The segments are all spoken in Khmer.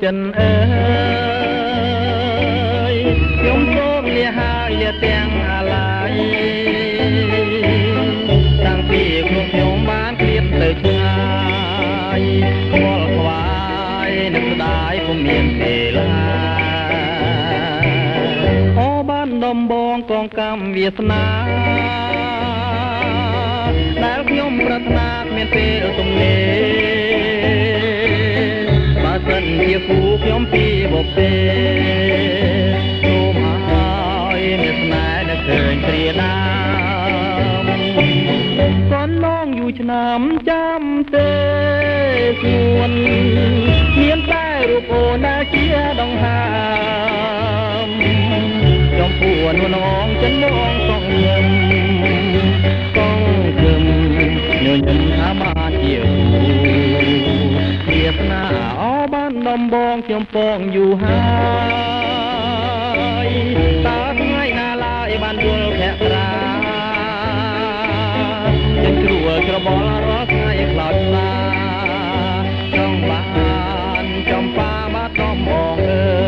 ចិនអើយខ្ញុំសូមលាហើយលាទាំងអាឡាយតាំងពីខ្ញុំបានឃ្លាតទៅឆ្ងាយខ្វល់ខ្វាយនឹកស្ដាយពុំមានពេលណាអូបានដំបងកងកម្មវាសនាដែលខ្ញុំប្រាថ្នាគ្មានពេលទំនេរបើសិនជាគូខ្ញុំពីបុព្វេសូមឲ្យមានស្នេហ៍ដែលឃើញព្រាដាកូនน้องอยู่ឆ្នាំចាំទេស្ងួនមានតែរូបអូនដែលជាដង្ហើមចំពោះនួនអងចិនមកសងញញញថាបានជាគូវាសនាអបានដំបងខ្ញុំពងយូរហើយតើថ្ងៃណាឡើយបានយល់ភក្រាខ្ញុំជ្រួលច្របល់រាល់ថ្ងៃខ្លោចស្លាចង់បានចំបាបាត់ដំបងអើ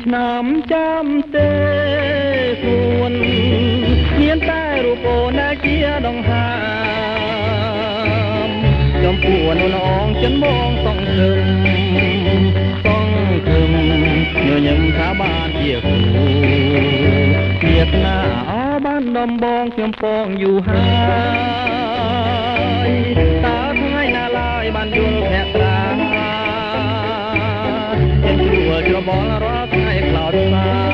ឆ្នាំចាំទេស្ងួនមានតែរូបអូនដែលជាដង្ហើមចំពោះនួនអងចិនមកសងគឹមញញឹមថាបានជាគូវាសនាអបានដំបងខ្ញុំពងយូរហើយតើថ្ងៃណាឡើយបានយល់ភក្រាខ្ញុំជ្រួលច្របល់រាល់ថ្ងៃខ្លោចស្លា